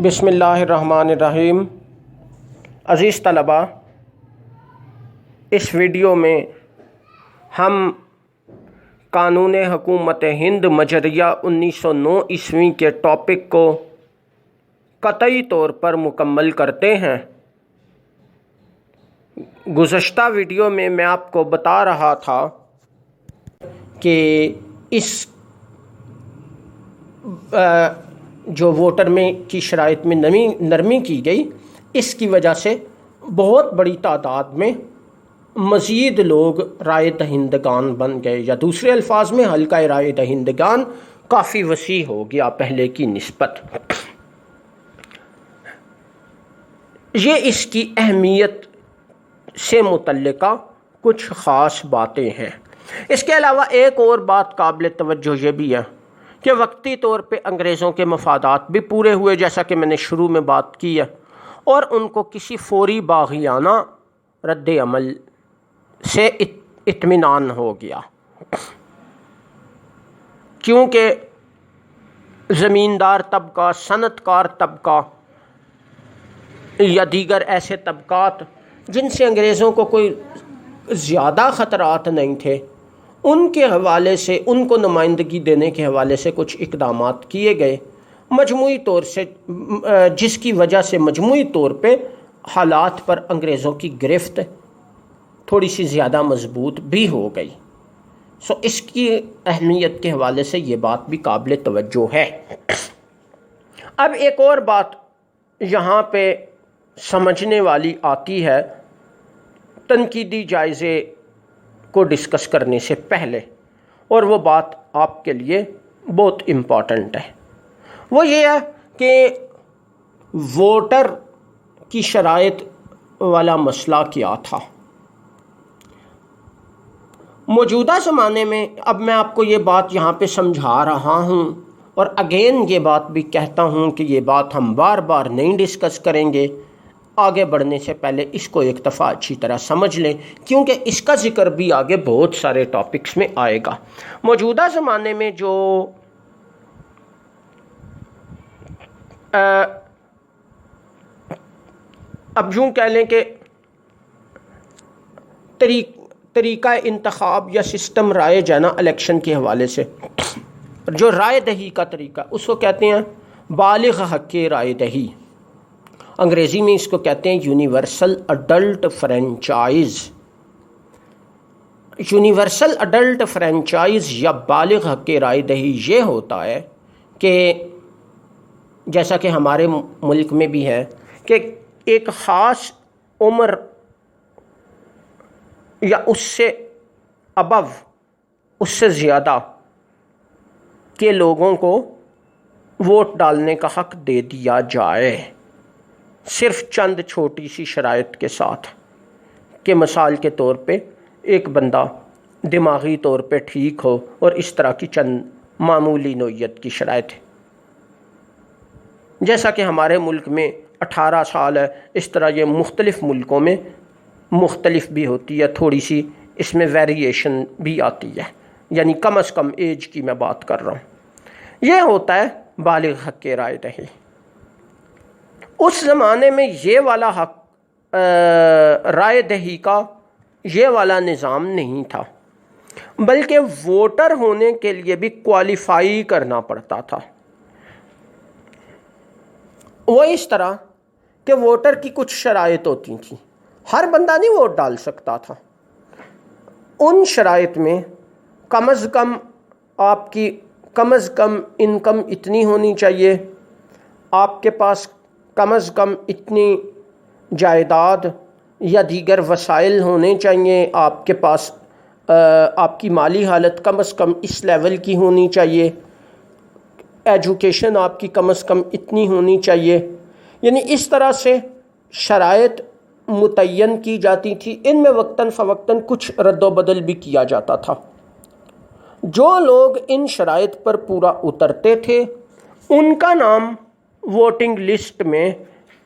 بسم اللہ الرحمن الرحیم۔ عزیز طلباء، اس ویڈیو میں ہم قانون حکومت ہند مجریہ 1909 عیسوی کے ٹاپک کو قطعی طور پر مکمل کرتے ہیں۔ گزشتہ ویڈیو میں آپ کو بتا رہا تھا کہ اس جو ووٹر میں کی شرائط میں نرمی کی گئی، اس کی وجہ سے بہت بڑی تعداد میں مزید لوگ رائے دہندگان بن گئے، یا دوسرے الفاظ میں حلقہ رائے دہندگان کافی وسیع ہو گیا پہلے کی نسبت۔ یہ اس کی اہمیت سے متعلقہ کچھ خاص باتیں ہیں۔ اس کے علاوہ ایک اور بات قابل توجہ یہ بھی ہے کہ وقتی طور پہ انگریزوں کے مفادات بھی پورے ہوئے، جیسا کہ میں نے شروع میں بات کی ہے، اور ان کو کسی فوری باغیانہ رد عمل سے اطمینان ہو گیا، کیونکہ زمیندار طبقہ، صنعت کار طبقہ یا دیگر ایسے طبقات جن سے انگریزوں کو کوئی زیادہ خطرات نہیں تھے، ان کے حوالے سے، ان کو نمائندگی دینے کے حوالے سے کچھ اقدامات کیے گئے، مجموعی طور سے، جس کی وجہ سے مجموعی طور پہ حالات پر انگریزوں کی گرفت تھوڑی سی زیادہ مضبوط بھی ہو گئی۔ اس کی اہمیت کے حوالے سے یہ بات بھی قابل توجہ ہے۔ اب ایک اور بات یہاں پہ سمجھنے والی آتی ہے تنقیدی جائزے کو ڈسکس کرنے سے پہلے، اور وہ بات آپ کے لیے بہت امپورٹنٹ ہے۔ وہ یہ ہے کہ ووٹر کی شرائط والا مسئلہ کیا تھا موجودہ زمانے میں۔ اب میں آپ کو یہ بات یہاں پہ سمجھا رہا ہوں، اور اگین یہ بات بھی کہتا ہوں کہ یہ بات ہم بار بار نہیں ڈسکس کریں گے۔ آگے بڑھنے سے پہلے اس کو ایک دفعہ اچھی طرح سمجھ لیں، کیونکہ اس کا ذکر بھی آگے بہت سارے ٹاپکس میں آئے گا۔ موجودہ زمانے میں جو اب یوں کہہ لیں کہ طریقہ انتخاب یا سسٹم رائج ہے نا الیکشن کے حوالے سے، جو رائے دہی کا طریقہ، اس کو کہتے ہیں بالغ حق رائے دہی۔ انگریزی میں اس کو کہتے ہیں universal adult franchise. Universal adult franchise یا بالغ حق رائے دہی یہ ہوتا ہے کہ جیسا کہ ہمارے ملک میں بھی ہے کہ ایک خاص عمر یا اس سے ابو، اس سے زیادہ کے لوگوں کو ووٹ ڈالنے کا حق دے دیا جائے، صرف چند چھوٹی سی شرائط کے ساتھ، کہ مثال کے طور پہ ایک بندہ دماغی طور پہ ٹھیک ہو، اور اس طرح کی چند معمولی نوعیت کی شرائط ہے۔ جیسا کہ ہمارے ملک میں 18 سال ہے، اس طرح یہ مختلف ملکوں میں مختلف بھی ہوتی ہے، تھوڑی سی اس میں ویریشن بھی آتی ہے، یعنی کم از کم ایج کی میں بات کر رہا ہوں۔ یہ ہوتا ہے بالغ حق رائے دہی۔ اس زمانے میں یہ والا حق رائے دہی کا یہ والا نظام نہیں تھا، بلکہ ووٹر ہونے کے لیے بھی کوالیفائی کرنا پڑتا تھا۔ وہ اس طرح کہ ووٹر کی کچھ شرائط ہوتی تھیں، ہر بندہ نہیں ووٹ ڈال سکتا تھا۔ ان شرائط میں کم از کم آپ کی کم از کم انکم اتنی ہونی چاہیے، آپ کے پاس کم از کم اتنی جائیداد یا دیگر وسائل ہونے چاہیے، آپ کے پاس آپ کی مالی حالت کم از کم اس لیول کی ہونی چاہیے، ایجوکیشن آپ کی کم از کم اتنی ہونی چاہیے، یعنی اس طرح سے شرائط متعین کی جاتی تھی۔ ان میں وقتاً فوقتاً کچھ رد و بدل بھی کیا جاتا تھا۔ جو لوگ ان شرائط پر پورا اترتے تھے ان کا نام ووٹنگ لسٹ میں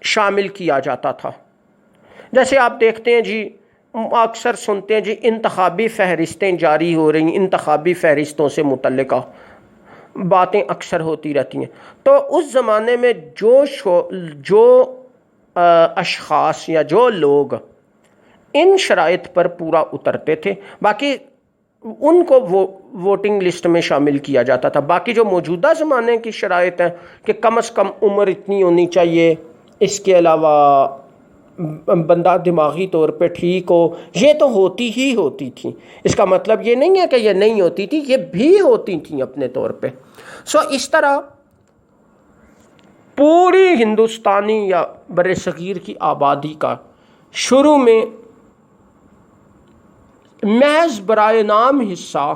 شامل کیا جاتا تھا۔ جیسے آپ دیکھتے ہیں جی، اکثر سنتے ہیں جی انتخابی فہرستیں جاری ہو رہی ہیں، انتخابی فہرستوں سے متعلقہ باتیں اکثر ہوتی رہتی ہیں. تو اس زمانے میں جو اشخاص یا جو لوگ ان شرائط پر پورا اترتے تھے، باقی ان کو وہ ووٹنگ لسٹ میں شامل کیا جاتا تھا. باقی جو موجودہ زمانے کی شرائط ہیں کہ کم از کم عمر اتنی ہونی چاہیے، اس کے علاوہ بندہ دماغی طور پہ ٹھیک ہو، یہ تو ہوتی ہی ہوتی تھی. اس کا مطلب یہ نہیں ہے کہ یہ نہیں ہوتی تھی، یہ بھی ہوتی تھیں اپنے طور پہ. اس طرح پوری ہندوستانی یا بر صغیر کی آبادی کا شروع میں محض برائے نام حصہ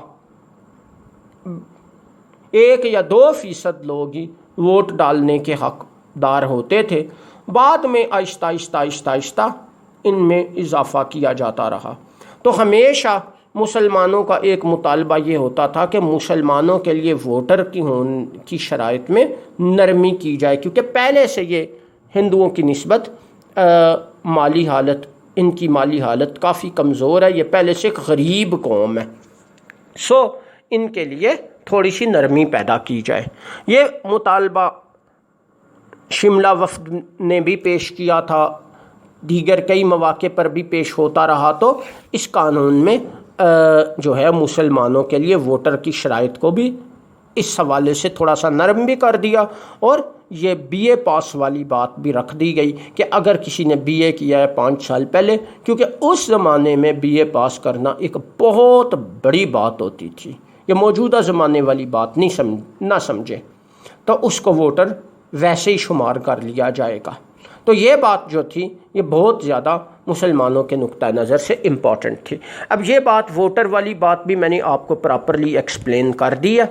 1 یا 2% لوگ ہی ووٹ ڈالنے کے حقدار ہوتے تھے. بعد میں آہستہ آہستہ ان میں اضافہ کیا جاتا رہا. تو ہمیشہ مسلمانوں کا ایک مطالبہ یہ ہوتا تھا کہ مسلمانوں کے لیے ووٹر کی شرائط میں نرمی کی جائے، کیونکہ پہلے سے یہ ہندوؤں کی نسبت ان کی مالی حالت کافی کمزور ہے، یہ پہلے سے ایک غریب قوم ہے. ان کے لیے تھوڑی سی نرمی پیدا کی جائے. یہ مطالبہ شملہ وفد نے بھی پیش کیا تھا، دیگر کئی مواقع پر بھی پیش ہوتا رہا. تو اس قانون میں جو ہے مسلمانوں کے لیے ووٹر کی شرائط کو بھی اس حوالے سے تھوڑا سا نرم بھی کر دیا، اور یہ بی اے پاس والی بات بھی رکھ دی گئی کہ اگر کسی نے بی اے کیا ہے 5 سال پہلے، کیونکہ اس زمانے میں بی اے پاس کرنا ایک بہت بڑی بات ہوتی تھی، یہ موجودہ زمانے والی بات نہ سمجھے، تو اس کو ووٹر ویسے ہی شمار کر لیا جائے گا. تو یہ بات جو تھی یہ بہت زیادہ مسلمانوں کے نقطہ نظر سے امپورٹنٹ تھی. اب یہ بات ووٹر والی بات بھی میں نے آپ کو پراپرلی ایکسپلین کر دی ہے.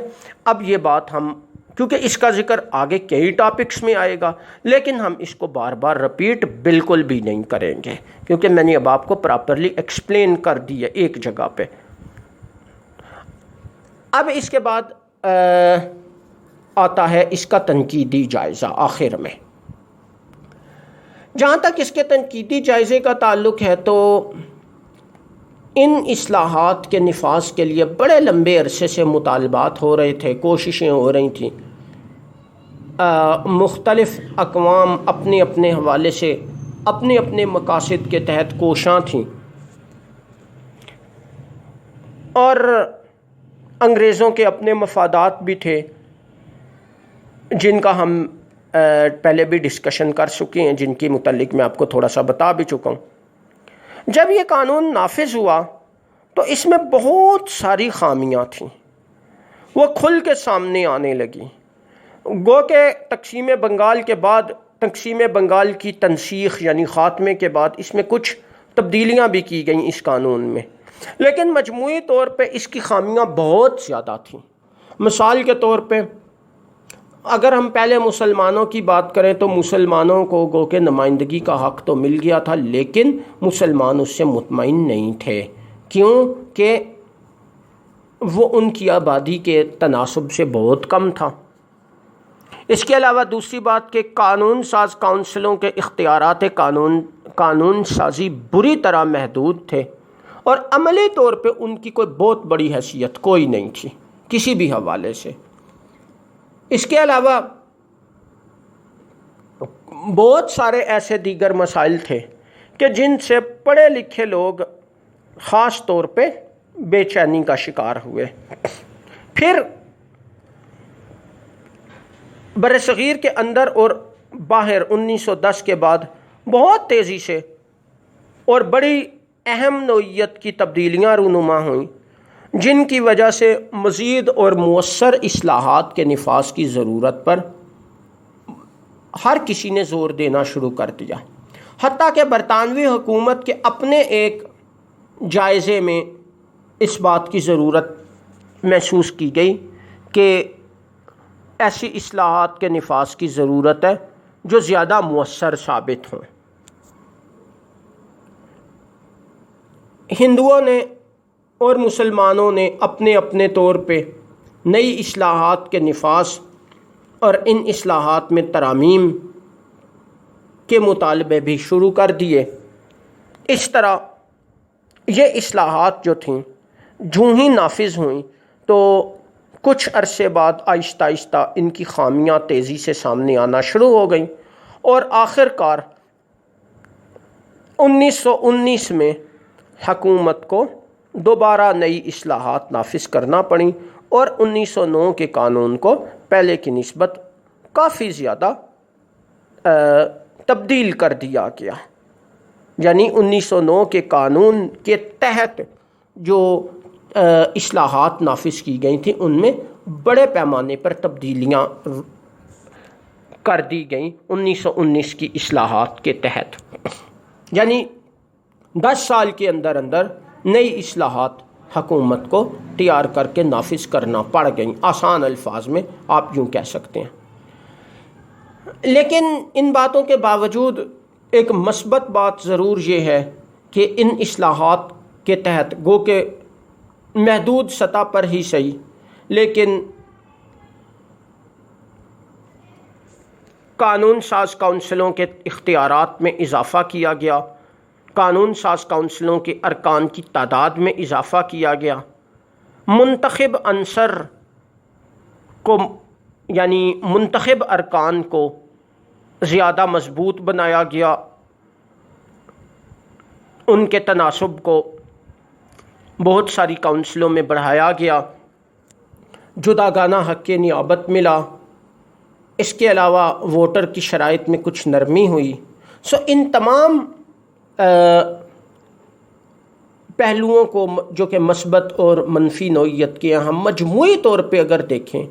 اب یہ بات ہم، کیونکہ اس کا ذکر آگے کئی ٹاپکس میں آئے گا، لیکن ہم اس کو بار بار رپیٹ بالکل بھی نہیں کریں گے، کیونکہ میں نے اب آپ کو پراپرلی ایکسپلین کر دی ہے ایک جگہ پہ. اب اس کے بعد آتا ہے اس کا تنقیدی جائزہ. آخر میں جہاں تک اس کے تنقیدی جائزے کا تعلق ہے، تو ان اصلاحات کے نفاذ کے لیے بڑے لمبے عرصے سے مطالبات ہو رہے تھے، کوششیں ہو رہی تھیں. مختلف اقوام اپنے اپنے حوالے سے اپنے اپنے مقاصد کے تحت کوشاں تھیں، اور انگریزوں کے اپنے مفادات بھی تھے جن کا ہم پہلے بھی ڈسکشن کر چکے ہیں، جن کی متعلق میں آپ کو تھوڑا سا بتا بھی چکا ہوں. جب یہ قانون نافذ ہوا تو اس میں بہت ساری خامیاں تھیں، وہ کھل کے سامنے آنے لگی. گو کہ تقسیم بنگال کے بعد، تقسیم بنگال کی تنسیخ یعنی خاتمے کے بعد اس میں کچھ تبدیلیاں بھی کی گئیں اس قانون میں، لیکن مجموعی طور پہ اس کی خامیاں بہت زیادہ تھیں. مثال کے طور پہ اگر ہم پہلے مسلمانوں کی بات کریں تو مسلمانوں کو گو کہ نمائندگی کا حق تو مل گیا تھا، لیکن مسلمان اس سے مطمئن نہیں تھے. کیوں کہ وہ ان کی آبادی کے تناسب سے بہت کم تھا. اس کے علاوہ دوسری بات کہ قانون ساز کونسلوں کے اختیارات قانون سازی بری طرح محدود تھے، اور عملی طور پہ ان کی کوئی بہت بڑی حیثیت کوئی نہیں تھی کسی بھی حوالے سے. اس کے علاوہ بہت سارے ایسے دیگر مسائل تھے کہ جن سے پڑھے لکھے لوگ خاص طور پہ بے چینی کا شکار ہوئے. پھر برصغیر کے اندر اور باہر 1910 کے بعد بہت تیزی سے اور بڑی اہم نوعیت کی تبدیلیاں رونما ہوئیں، جن کی وجہ سے مزید اور مؤثر اصلاحات کے نفاذ کی ضرورت پر ہر کسی نے زور دینا شروع کر دیا. حتیٰ کہ برطانوی حکومت کے اپنے ایک جائزے میں اس بات کی ضرورت محسوس کی گئی کہ ایسی اصلاحات کے نفاذ کی ضرورت ہے جو زیادہ مؤثر ثابت ہوں. ہندوؤں نے اور مسلمانوں نے اپنے اپنے طور پہ نئی اصلاحات کے نفاذ اور ان اصلاحات میں ترامیم کے مطالبے بھی شروع کر دیے. اس طرح یہ اصلاحات جو تھیں جو ہی نافذ ہوئیں تو کچھ عرصے بعد آہستہ آہستہ ان کی خامیاں تیزی سے سامنے آنا شروع ہو گئیں اور آخر کار 1919 میں حکومت کو دوبارہ نئی اصلاحات نافذ کرنا پڑیں اور 1909 کے قانون کو پہلے کی نسبت کافی زیادہ تبدیل کر دیا گیا. یعنی 1909 کے قانون کے تحت جو اصلاحات نافذ کی گئی تھیں ان میں بڑے پیمانے پر تبدیلیاں کر دی گئیں 1919 کی اصلاحات کے تحت. یعنی 10 سال کے اندر اندر نئی اصلاحات حکومت کو تیار کر کے نافذ کرنا پڑ گئیں. آسان الفاظ میں آپ یوں کہہ سکتے ہیں. لیکن ان باتوں کے باوجود ایک مثبت بات ضرور یہ ہے کہ ان اصلاحات کے تحت گو کہ محدود سطح پر ہی صحیح لیکن قانون ساز کونسلوں کے اختیارات میں اضافہ کیا گیا، قانون ساز کونسلوں کے ارکان کی تعداد میں اضافہ کیا گیا، منتخب عنصر کو یعنی منتخب ارکان کو زیادہ مضبوط بنایا گیا، ان کے تناسب کو بہت ساری کونسلوں میں بڑھایا گیا، جداگانہ حق نیابت ملا، اس کے علاوہ ووٹر کی شرائط میں کچھ نرمی ہوئی. ان تمام پہلوؤں کو جو کہ مثبت اور منفی نوعیت کے ہم مجموعی طور پہ اگر دیکھیں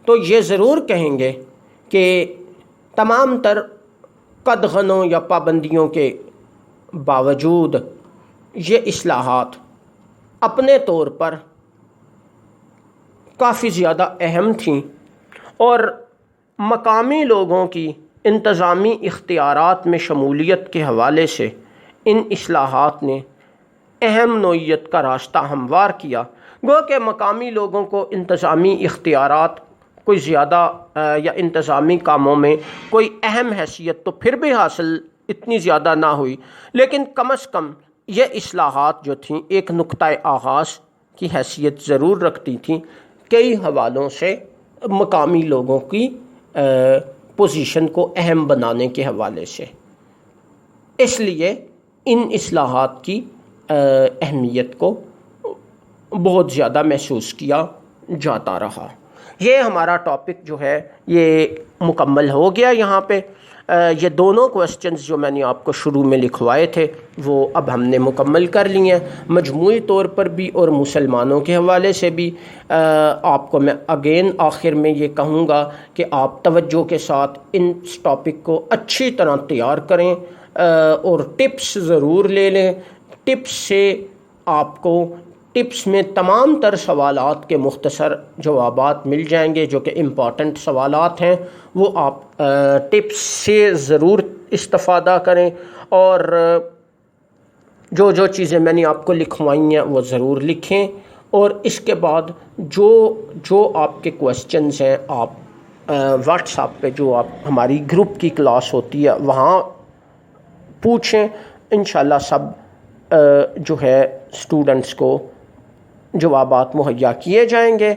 تو یہ ضرور کہیں گے کہ تمام تر قدغنوں یا پابندیوں کے باوجود یہ اصلاحات اپنے طور پر کافی زیادہ اہم تھیں اور مقامی لوگوں کی انتظامی اختیارات میں شمولیت کے حوالے سے ان اصلاحات نے اہم نوعیت کا راستہ ہموار کیا. گو کہ مقامی لوگوں کو انتظامی اختیارات کوئی زیادہ یا انتظامی کاموں میں کوئی اہم حیثیت تو پھر بھی حاصل اتنی زیادہ نہ ہوئی، لیکن کم از کم یہ اصلاحات جو تھیں ایک نقطۂ آغاز کی حیثیت ضرور رکھتی تھیں کئی حوالوں سے مقامی لوگوں کی پوزیشن کو اہم بنانے کے حوالے سے. اس لیے ان اصلاحات کی اہمیت کو بہت زیادہ محسوس کیا جاتا رہا. یہ ہمارا ٹاپک جو ہے یہ مکمل ہو گیا. یہاں پہ یہ دونوں کوسچنز جو میں نے آپ کو شروع میں لکھوائے تھے وہ اب ہم نے مکمل کر لیے ہیں مجموعی طور پر بھی اور مسلمانوں کے حوالے سے بھی. آپ کو میں اگین آخر میں یہ کہوں گا کہ آپ توجہ کے ساتھ ان ٹاپک کو اچھی طرح تیار کریں اور ٹپس ضرور لے لیں. ٹپس سے آپ کو ٹپس میں تمام تر سوالات کے مختصر جوابات مل جائیں گے جو کہ امپورٹنٹ سوالات ہیں. وہ آپ ٹپس سے ضرور استفادہ کریں اور جو جو چیزیں میں نے آپ کو لکھوائی ہیں وہ ضرور لکھیں. اور اس کے بعد جو آپ کے کوسچنز ہیں آپ واٹس ایپ پہ جو آپ ہماری گروپ کی کلاس ہوتی ہے وہاں پوچھیں. انشاءاللہ سب جو ہے اسٹوڈنٹس کو جوابات مہیا کیے جائیں گے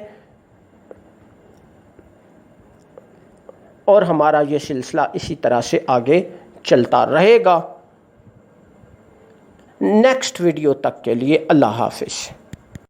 اور ہمارا یہ سلسلہ اسی طرح سے آگے چلتا رہے گا. نیکسٹ ویڈیو تک کے لیے اللہ حافظ.